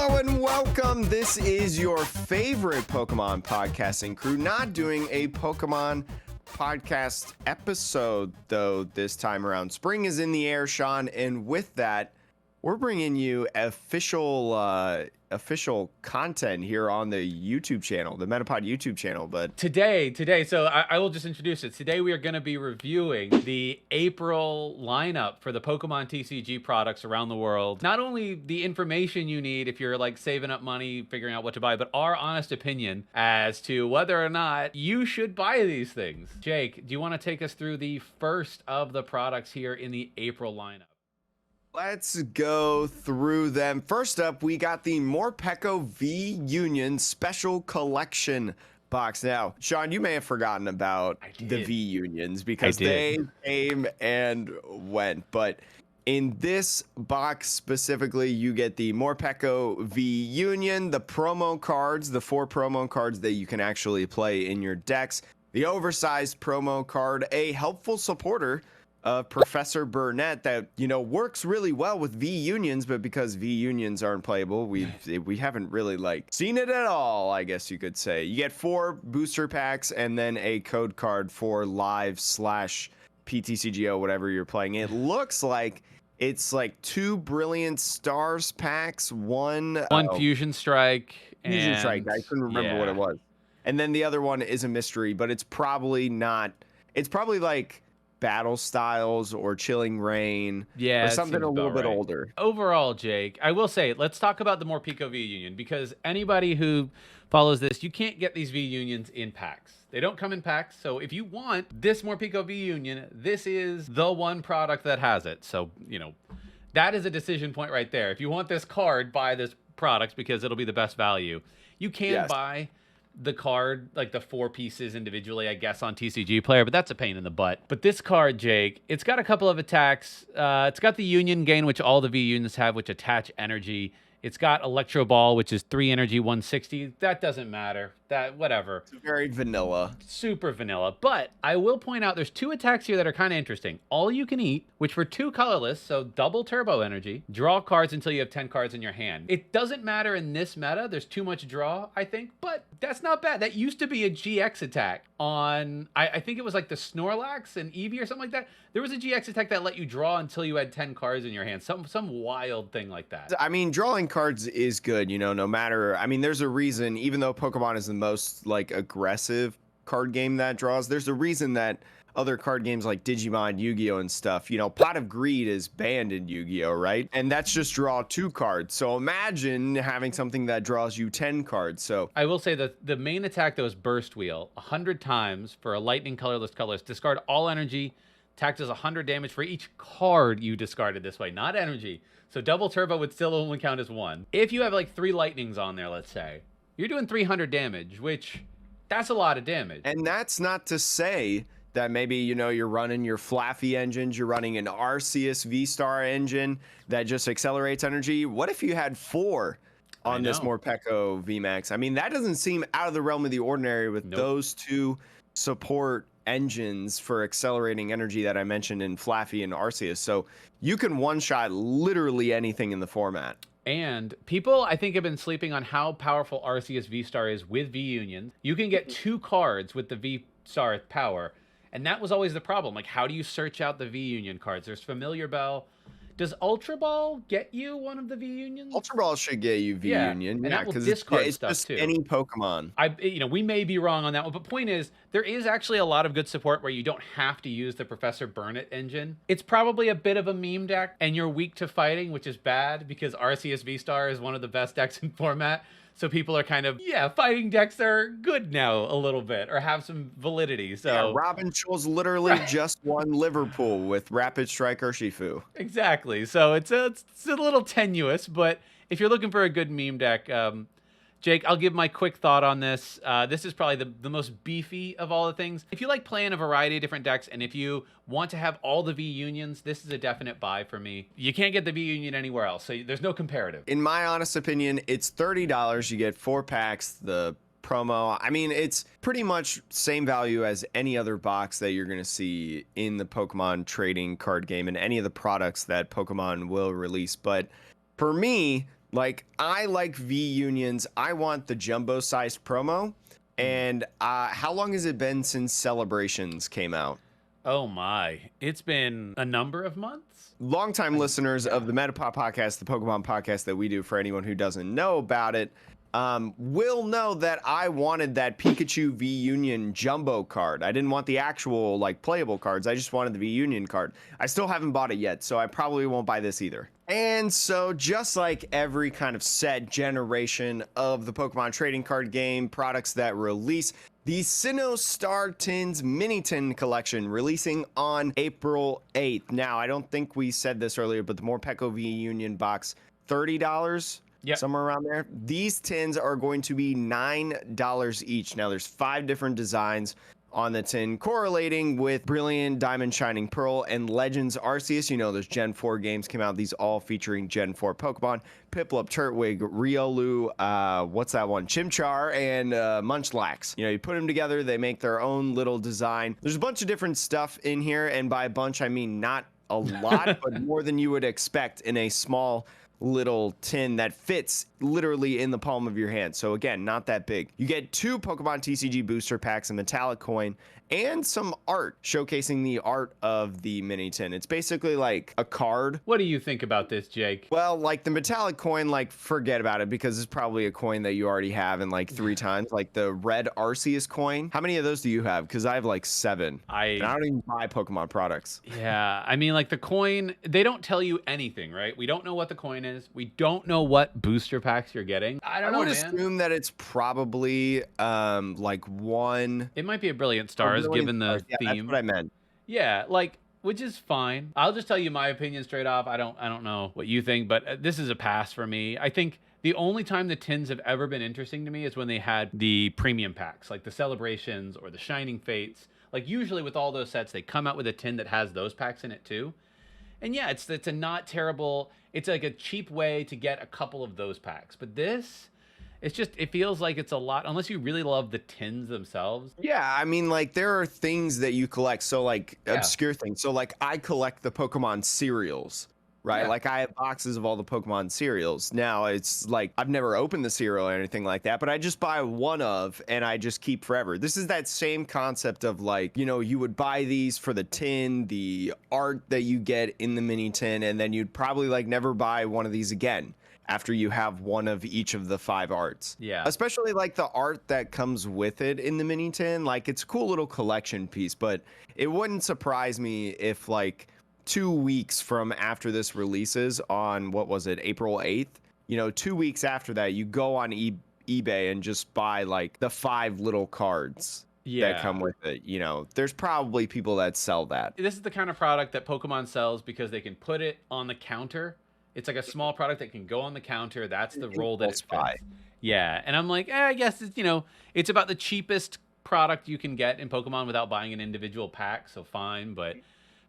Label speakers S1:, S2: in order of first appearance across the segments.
S1: Hello and welcome. This is your favorite Pokemon podcasting crew, not doing a Pokemon podcast episode, though, this time around. Spring is in the air, Sean, and with that, we're bringing you official content here on the YouTube channel, the Metapod YouTube channel. But
S2: today, so I will just introduce it. Today we are going to be reviewing the April lineup for the Pokemon TCG products around the world. Not only the information you need if you're like saving up money, figuring out what to buy, but our honest opinion as to whether or not you should buy these things. Jake, do you want to take us through the first of the products here in the April lineup?
S1: let's go through them. First up, we got the Morpeco V Union Special Collection box. Now, Sean, you may have forgotten about the V Unions because they came and went, but in this box specifically, you get the Morpeco V Union, the promo cards, the 4 promo cards that you can actually play in your decks, the oversized promo card, a helpful supporter of Professor Burnett that, you know, works really well with V Unions, but because V Unions aren't playable, we haven't really like seen it at all, I guess you could say. You get 4 booster packs and then a code card for live/PTCGO, whatever you're playing. It looks like it's like 2 Brilliant Stars packs, one
S2: Fusion Strike.
S1: Fusion Strike. I couldn't remember what it was. And then the other one is a mystery, but it's probably not. It's probably like Battle Styles or Chilling Rain, or something a little bit older.
S2: Overall, Jake, I will say, let's talk about the Morpeco V Union, because anybody who follows this, you can't get these V Unions in packs. They don't come in packs, so if you want this Morpeco V Union, this is the one product that has it. So, you know, that is a decision point right there. If you want this card, buy this product because it'll be the best value. You can buy the card, like the 4 pieces individually, I guess, on TCG Player, but that's a pain in the butt. But this card, Jake, it's got a couple of attacks. It's got the Union Gain, which all the V Unions have, which attach energy. It's got Electro Ball, which is 3 energy, 160. That doesn't matter. That, whatever.
S1: It's very vanilla.
S2: Super vanilla. But I will point out there's 2 attacks here that are kind of interesting. All You Can Eat, which for 2 colorless, so double turbo energy. Draw cards until you have 10 cards in your hand. It doesn't matter in this meta. There's too much draw, I think, but that's not bad. That used to be a GX attack on, I think it was like the Snorlax and Eevee or something like that. There was a GX attack that let you draw until you had 10 cards in your hand. Some wild thing like that.
S1: I mean, drawing cards is good, you know, no matter. I mean, there's a reason, even though Pokemon is the most like aggressive card game that draws, there's a reason that other card games like Digimon, Yu-Gi-Oh and stuff, you know, Pot of Greed is banned in Yu-Gi-Oh, right? And that's just draw 2 cards. So imagine having something that draws you 10 cards. So
S2: I will say that the main attack that was Burst Wheel 100 times for a lightning colorless. Discard all energy. Attack does 100 damage for each card you discarded this way, not energy. So double turbo would still only count as 1. If you have like 3 lightnings on there, let's say, you're doing 300 damage, which that's a lot of damage.
S1: And that's not to say that maybe, you know, you're running your Flaffy engines, you're running an Arceus vstar engine that just accelerates energy. What if you had 4 on this Morpeco VMAX? I mean, that doesn't seem out of the realm of the ordinary with those 2 support engines for accelerating energy that I mentioned in Flaffy and Arceus. So you can one-shot literally anything in the format.
S2: And people, I think, have been sleeping on how powerful Arceus V-Star is with V-Union. You can get 2 cards with the V-Star power, and that was always the problem. Like, how do you search out the V-Union cards? There's Familiar Bell. Does Ultra Ball get you one of the V-Unions?
S1: Ultra Ball should get you V-Union.
S2: And that will discard
S1: it's
S2: stuff
S1: just
S2: too.
S1: any Pokemon.
S2: You know, we may be wrong on that one, but point is, there is actually a lot of good support where you don't have to use the Professor Burnett engine. It's probably a bit of a meme deck, and you're weak to fighting, which is bad because Arceus V-Star is one of the best decks in format. So people are kind of, fighting decks are good now a little bit, or have some validity. So
S1: yeah, Robin Schulz literally just won Liverpool with Rapid Strike Urshifu.
S2: Exactly. So it's a little tenuous, but if you're looking for a good meme deck, Jake, I'll give my quick thought on this. This is probably the most beefy of all the things. If you like playing a variety of different decks, and if you want to have all the V-Unions, this is a definite buy for me. You can't get the V-Union anywhere else, so there's no comparative.
S1: In my honest opinion, it's $30. You get 4 packs, the promo. I mean, it's pretty much same value as any other box that you're going to see in the Pokemon trading card game and any of the products that Pokemon will release. But for me, Like, I like V Unions. I want the jumbo sized promo. And how long has it been since Celebrations came out?
S2: Oh my, it's been a number of months.
S1: Longtime listeners
S2: yeah.
S1: of the Metapod podcast, the Pokemon podcast that we do, for anyone who doesn't know about it, will know that I wanted that Pikachu V Union jumbo card. I didn't want the actual like playable cards. I just wanted the V Union card. I still haven't bought it yet, so I probably won't buy this either. And so just like every kind of set generation of the Pokemon trading card game products that release, the Sinnoh Star Tins Mini Tin Collection releasing on April 8th. Now, I don't think we said this earlier, but the Morpeco V Union box, $30.
S2: Yep.
S1: Somewhere around there. These tins are going to be $9 each. Now, there's 5 different designs on the tin, correlating with Brilliant Diamond Shining Pearl and Legends Arceus. You know, there's Gen 4 games came out. These all featuring Gen 4 Pokemon. Piplup, Turtwig, Riolu, what's that one? Chimchar, and Munchlax. You know, you put them together, they make their own little design. There's a bunch of different stuff in here, and by a bunch, I mean not a lot, but more than you would expect in a small little tin that fits literally in the palm of your hand. So again, not that big. You get 2 Pokemon TCG booster packs, a metallic coin, and some art showcasing the art of the mini tin. It's basically like a card.
S2: What do you think about this, Jake?
S1: Well, like the metallic coin, like forget about it because it's probably a coin that you already have in like 3 times. Like the red Arceus coin. How many of those do you have? Because I have like 7. And I don't even buy Pokemon products.
S2: Yeah, I mean, like the coin, they don't tell you anything, right? We don't know what the coin is. We don't know what booster packs you're getting. I don't know,
S1: would
S2: man.
S1: assume that it's probably like one.
S2: It might be a Brilliant Stars, given the
S1: Yeah,
S2: theme.
S1: that's what I meant.
S2: Yeah, like, which is fine. I'll just tell you my opinion straight off. I don't know what you think, but this is a pass for me. I think the only time the tins have ever been interesting to me is when they had the premium packs, like the Celebrations or the Shining Fates. Like usually with all those sets, they come out with a tin that has those packs in it too. And yeah, it's a not terrible. It's like a cheap way to get a couple of those packs. But this, it's just, it feels like it's a lot, unless you really love the tins themselves.
S1: Yeah, I mean, like, there are things that you collect. So, like, obscure things. So, like, I collect the Pokemon cereals, right?
S2: Yeah.
S1: Like, I have boxes of all the Pokemon cereals. Now, it's like, I've never opened the cereal or anything like that, but I just buy one of, and I just keep forever. This is that same concept of, like, you know, you would buy these for the tin, the art that you get in the mini tin, and then you'd probably, like, never buy one of these again after you have one of each of the 5 arts.
S2: Yeah.
S1: Especially like the art that comes with it in the mini tin. Like it's a cool little collection piece, but it wouldn't surprise me if like 2 weeks from after this releases on, what was it, April 8th? You know, 2 weeks after that, you go on eBay and just buy like the 5 little cards that come with it. You know, there's probably people that sell that.
S2: This is the kind of product that Pokemon sells because they can put it on the counter. It's like a small product that can go on the counter. That's the role that it fits. Yeah, and I'm like, I guess it's, you know, it's about the cheapest product you can get in Pokemon without buying an individual pack, so fine. But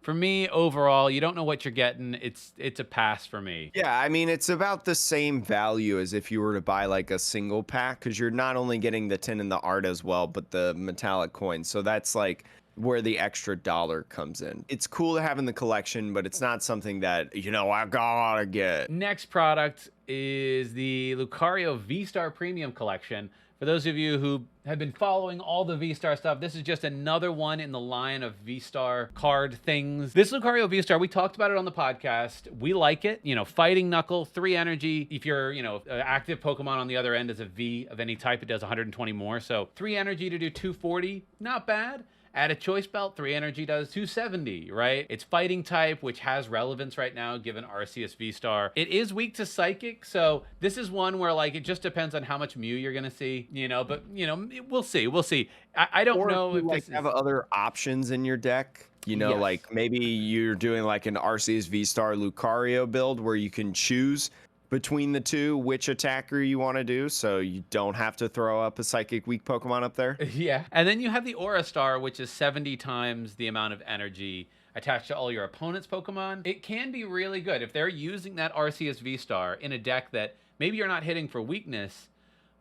S2: for me, overall, you don't know what you're getting. It's a pass for me.
S1: Yeah, I mean, it's about the same value as if you were to buy like a single pack, because you're not only getting the tin and the art as well, but the metallic coins. So that's like where the extra dollar comes in. It's cool to have in the collection, but it's not something that, you know, I gotta get.
S2: Next product is the Lucario V-Star Premium Collection. For those of you who have been following all the V-Star stuff, this is just another one in the line of V-Star card things. This Lucario V-Star, we talked about it on the podcast. We like it. You know, Fighting Knuckle, 3 energy. If you're, you know, an active Pokemon on the other end is a V of any type, it does 120 more. So 3 energy to do 240, not bad. Add a choice belt, 3 energy does 270, right? It's fighting type, which has relevance right now given Arceus V-Star. It is weak to psychic, so this is one where like it just depends on how much Mew you're gonna see, you know, but you know, we'll see. We'll see. I don't know if
S1: like
S2: this
S1: have other options in your deck. You know,
S2: Yes.
S1: like maybe you're doing like an Arceus V-Star Lucario build where you can choose between the two which attacker you want to do, so you don't have to throw up a psychic weak Pokemon up there.
S2: Yeah. And then you have the Aura Star, which is 70 times the amount of energy attached to all your opponent's Pokemon. It can be really good if they're using that Arceus V-Star in a deck that maybe you're not hitting for weakness,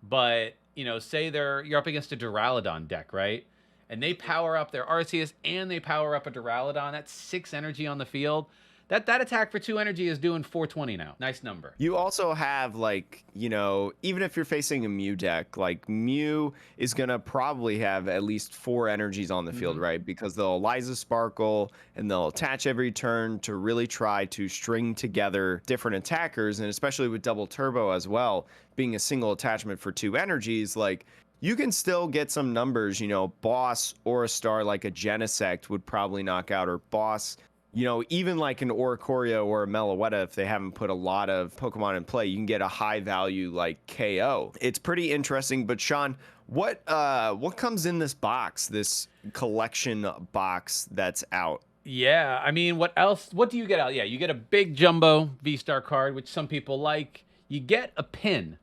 S2: but, you know, say you're up against a Duraludon deck, right? And they power up their Arceus and they power up a Duraludon. That's 6 energy on the field. That attack for 2 energy is doing 420 now. Nice number.
S1: You also have, like, you know, even if you're facing a Mew deck, like, Mew is going to probably have at least 4 energies on the field, right? Because they'll Eliza Sparkle and they'll attach every turn to really try to string together different attackers. And especially with double turbo as well, being a single attachment for 2 energies, like, you can still get some numbers, you know, boss or a star like a Genesect would probably knock out, or boss, you know, even like an Oricorio or a Meloetta, if they haven't put a lot of Pokemon in play, you can get a high value like KO. It's pretty interesting. But Sean, what comes in this box, this collection box that's out?
S2: Yeah, I mean, what else? What do you get out? Yeah, you get a big jumbo V-Star card, which some people like. You get a pin.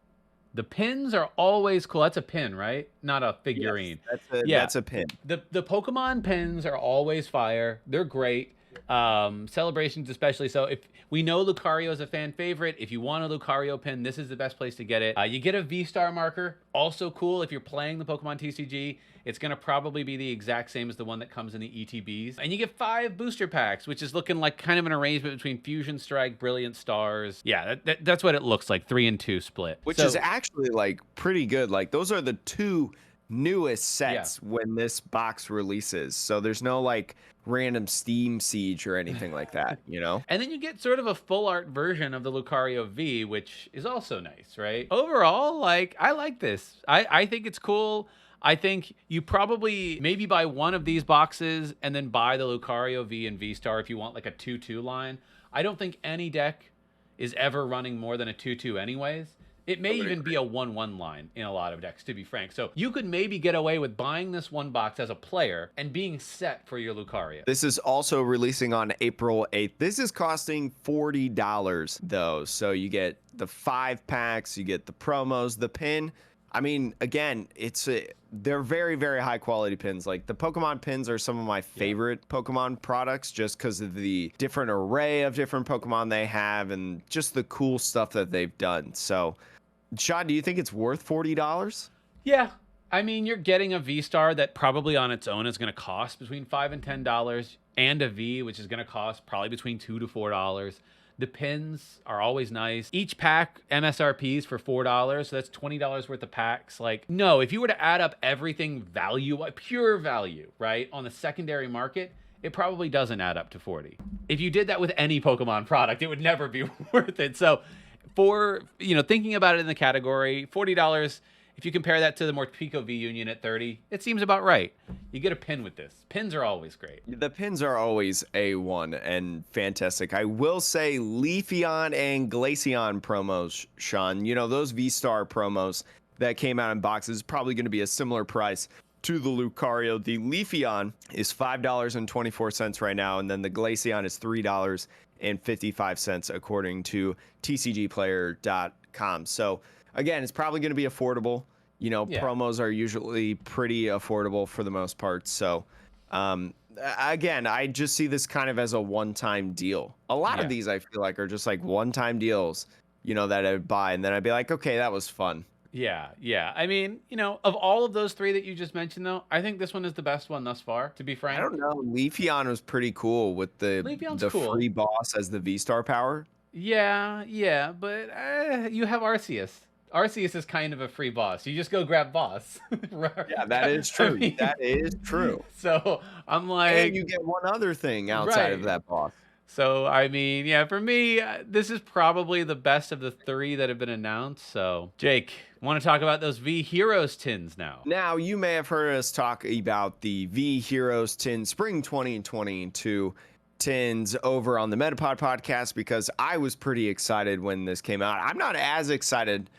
S2: The pins are always cool. That's a pin, right? Not a figurine.
S1: Yes, that's a pin.
S2: The Pokemon pins are always fire. They're great. Celebrations especially. So if we know Lucario is a fan favorite, if you want a Lucario pin, this is the best place to get it. You get a V-Star marker. Also cool if you're playing the Pokemon TCG. It's going to probably be the exact same as the one that comes in the ETBs. And you get 5 booster packs, which is looking like kind of an arrangement between Fusion Strike, Brilliant Stars. Yeah, that's what it looks like, 3 and 2 split.
S1: Which is actually, like, pretty good. Like, those are the 2 newest sets when this box releases. So there's no, like, random Steam siege or anything like that, you know?
S2: And then you get sort of a full art version of the Lucario V, which is also nice, right? Overall, like, I like this. I think it's cool. I think you probably maybe buy one of these boxes and then buy the Lucario V and V-Star if you want like a 2-2 line. I don't think any deck is ever running more than a 2-2 anyways. It may even be a 1-1 line in a lot of decks, to be frank. So you could maybe get away with buying this one box as a player and being set for your Lucario.
S1: This is also releasing on April 8th. This is costing $40 though. So you get the 5 packs, you get the promos, the pin. I mean, again, they're very, very high quality pins. Like, the Pokemon pins are some of my favorite Pokemon products just because of the different array of different Pokemon they have and just the cool stuff that they've done. So, Sean, do you think it's worth $40?
S2: Yeah. I mean, you're getting a V-Star that probably on its own is going to cost between $5 and $10, and a V, which is going to cost probably between $2 to $4. The pins are always nice. Each pack MSRPs for $4, so that's $20 worth of packs. Like, no, if you were to add up everything value, pure value, right, on the secondary market, it probably doesn't add up to 40. If you did that with any Pokemon product, it would never be worth it. So for, you know, thinking about it in the category, $40, if you compare that to the Morpeco V Union at $30, it seems about right. You get a pin with this. Pins are always great.
S1: The pins are always A1 and fantastic. I will say Leafeon and Glaceon promos, Sean, you know, those V-Star promos that came out in boxes, probably going to be a similar price to the Lucario. The Leafeon is $5.24 right now, and then the Glaceon is $3.55 according to TCGplayer.com. So again, it's probably going to be affordable. You know, promos are usually pretty affordable for the most part. So, again, I just see this kind of as a one-time deal. A lot of these, I feel like, are just like one-time deals, you know, that I'd buy. And then I'd be like, okay, that was fun.
S2: Yeah, yeah. I mean, you know, of all of those 3 that you just mentioned, though, I think this one is the best one thus far, to be frank.
S1: I don't know. Leafeon was pretty cool with the
S2: cool.
S1: free boss as the V-Star power.
S2: Yeah, but you have Arceus. Arceus is kind of a free boss. You just go grab boss.
S1: Yeah, that is true. I mean, that is true.
S2: So I'm like,
S1: and you get one other thing outside of that boss.
S2: So I mean, yeah, for me, this is probably the best of the 3 that have been announced. So Jake, want to talk about those vheroes tins now?
S1: Now, you may have heard us talk about the vheroes tin Spring 2022 tins over on the Metapod podcast because I was pretty excited when this came out. I'm not as excited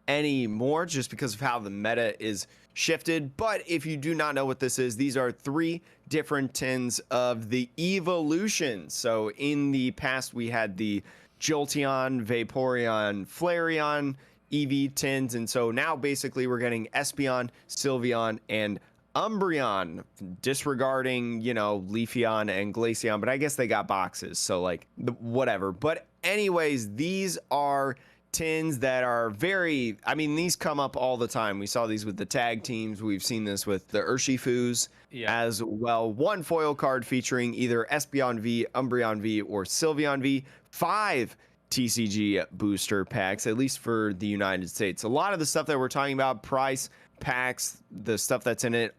S1: anymore just because of how the meta is shifted. But if you do not know what this is, these are 3 different tins of the evolutions. So in the past, we had the Jolteon, Vaporeon, Flareon EV tins. And so now basically we're getting Espeon, Sylveon, and Umbreon, disregarding, you know, Leafeon and Glaceon, but I guess they got boxes, so like whatever. But anyways, these are tins that are very, I mean, these come up all the time. We saw these with the tag teams. We've seen this with the Urshifus as well. One foil card featuring either Espeon V, Umbreon V, or Sylveon V. 5 TCG booster packs, at least for the United States. A lot of the stuff that we're talking about, price, packs, the stuff that's in it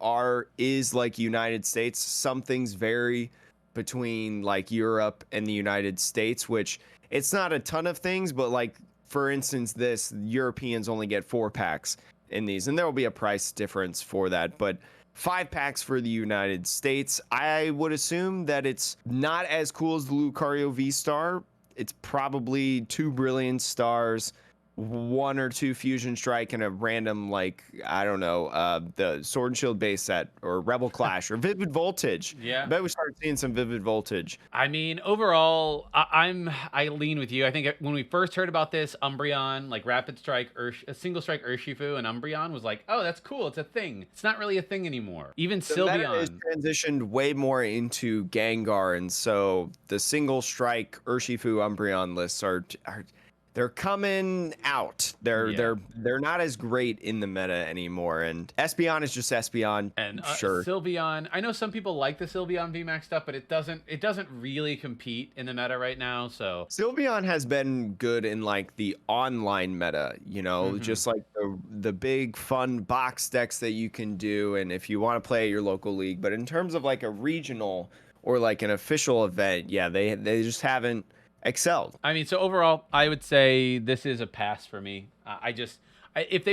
S1: is like United States. Some things vary between like Europe and the United States, which it's not a ton of things, but like, for instance, this Europeans only get 4 packs in these, and there will be a price difference for that. But 5 packs for the United States. I would assume that it's not as cool as the Lucario vstar. It's probably 2 Brilliant Stars, 1 or 2 Fusion Strike, and a random, like, I don't know, the Sword and Shield base set, or Rebel Clash, or Vivid Voltage.
S2: Yeah.
S1: I bet we start seeing some Vivid Voltage.
S2: I mean, overall, I lean with you. I think when we first heard about this, Umbreon, like Rapid Strike, a Single Strike Urshifu, and Umbreon was like, oh, that's cool. It's a thing. It's not really a thing anymore. Even
S1: The meta has
S2: Sylveon.
S1: transitioned way more into Gengar, and so the Single Strike Urshifu Umbreon lists are they're coming out. They're not as great in the meta anymore. And Espeon is just Espeon.
S2: And
S1: sure.
S2: Sylveon. I know some people like the Sylveon VMAX stuff, but it doesn't really compete in the meta right now. So
S1: Sylveon has been good in like the online meta, you know, just like the big fun box decks that you can do, and if you want to play at your local league. But in terms of like a regional or like an official event, yeah, they just haven't excelled.
S2: I mean, so overall, I would say this is a pass for me. If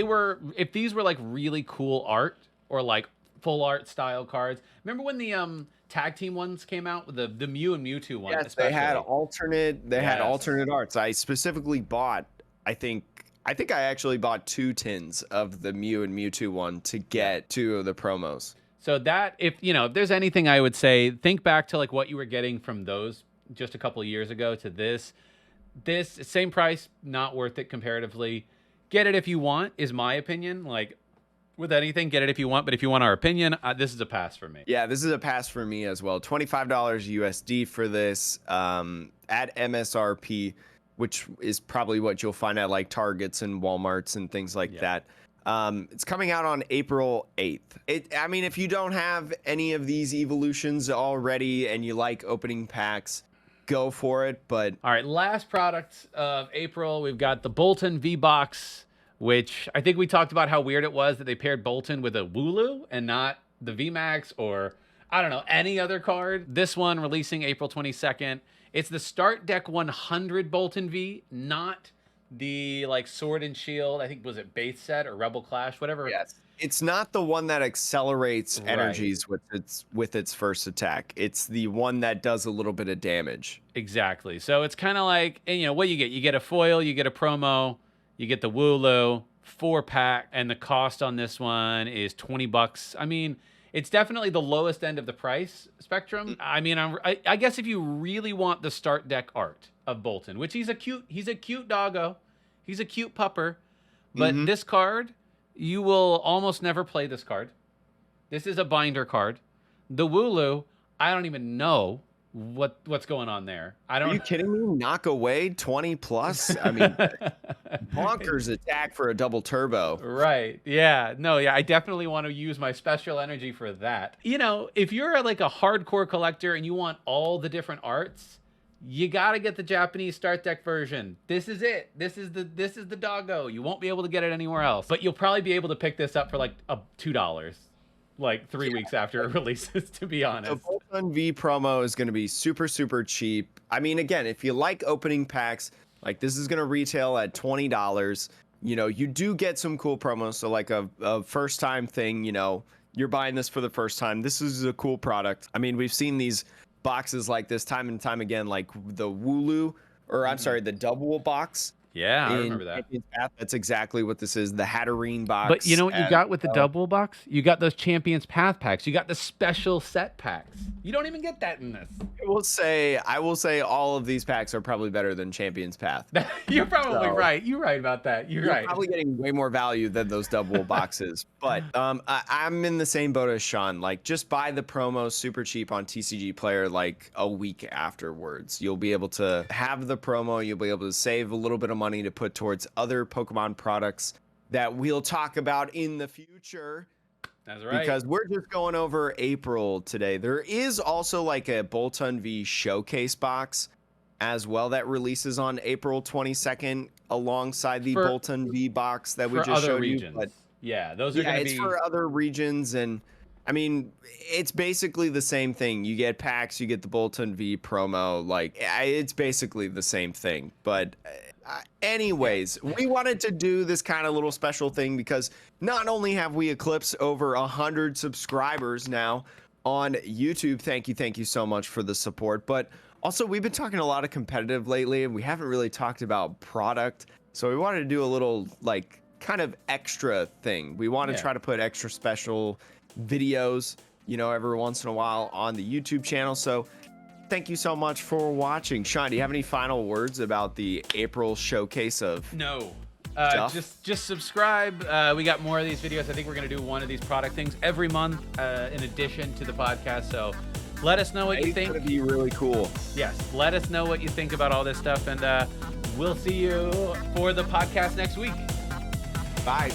S2: these were like really cool art or like full art style cards. Remember when the tag team ones came out with the Mew and Mewtwo one?
S1: Yes,
S2: especially?
S1: they had alternate arts. I specifically bought, I think I actually bought 2 tins of the Mew and Mewtwo one to get 2 of the promos.
S2: So that, if there's anything I would say, think back to like what you were getting from those just a couple of years ago to this same price, not worth it comparatively. Get it if you want, is my opinion. Like with anything, get it if you want, but if you want our opinion, this is a pass for me.
S1: Yeah, this is a pass for me as well. $25 USD for this at MSRP, which is probably what you'll find at like Targets and Walmarts and things like that. It's coming out on April 8th. I mean, if you don't have any of these evolutions already and you like opening packs, go for it. But
S2: all right, last product of April, we've got the Bolton V box, which I think we talked about how weird it was that they paired Bolton with a Wooloo and not the VMAX or I don't know, any other card. This one releasing April 22nd. It's the Start Deck 100 Bolton V, not the like Sword and Shield, I think, was it base set or Rebel Clash, whatever.
S1: Yes, it's not the one that accelerates energies with its first attack. It's the one that does a little bit of damage.
S2: Exactly. So it's kind of like, and what you get? You get a foil, you get a promo, you get the Wooloo 4-pack, and the cost on this one is $20. I mean, it's definitely the lowest end of the price spectrum. I mean, I guess if you really want the Start Deck art of Bolton, which he's a cute doggo, he's a cute pupper, but this card, you will almost never play this card. This is a binder card. The Wooloo, I don't even know what's going on there.
S1: Are you kidding me? Knock away 20 plus? I mean, bonkers attack for a double turbo.
S2: Right. Yeah. No, yeah, I definitely want to use my special energy for that. If you're like a hardcore collector and you want all the different arts, you got to get the Japanese Start Deck version. This is it. This is the doggo. You won't be able to get it anywhere else. But you'll probably be able to pick this up for like $2. Like 3 weeks after it releases, to be honest.
S1: The Bolton V promo is going to be super, super cheap. I mean, again, if you like opening packs, like this is going to retail at $20. You do get some cool promos. So like a first time thing, you're buying this for the first time. This is a cool product. I mean, we've seen these boxes like this time and time again, like the Wooloo, or I'm sorry, the double box.
S2: Yeah, I remember that.
S1: That's exactly what this is, the Hatterene box.
S2: But you know what you got with the double box? You got those Champions Path packs. You got the special set packs. You don't even get that in this.
S1: I will say all of these packs are probably better than Champion's Path.
S2: You're probably
S1: So-
S2: right. You're right about that. You're right.
S1: Probably getting way more value than those double boxes. But I'm in the same boat as Sean. Like, just buy the promo super cheap on TCG Player like a week afterwards. You'll be able to have the promo. You'll be able to save a little bit of money to put towards other Pokemon products that we'll talk about in the future.
S2: That's right.
S1: Because we're just going over April today. There is also like a Bolton V showcase box as well that releases on April 22nd alongside the Bolton V box that we just showed
S2: regions.
S1: you. But
S2: yeah, those are going to be...
S1: it's for other regions. And I mean, it's basically the same thing. You get packs, you get the Bolton V promo. Like, it's basically the same thing. But anyways, we wanted to do this kind of little special thing because not only have we eclipsed over 100 subscribers now on YouTube, thank you so much for the support, but also we've been talking a lot of competitive lately and we haven't really talked about product, so we wanted to do a little like kind of extra thing. We want to try to put extra special videos, you know, every once in a while on the YouTube channel. So thank you so much for watching. Sean, do you have any final words about the April showcase of
S2: No.
S1: stuff?
S2: Just subscribe. We got more of these videos. I think we're going to do one of these product things every month in addition to the podcast. So let us know what you think.
S1: It's going to be really cool.
S2: Yes. Let us know what you think about all this stuff. And we'll see you for the podcast next week.
S1: Bye.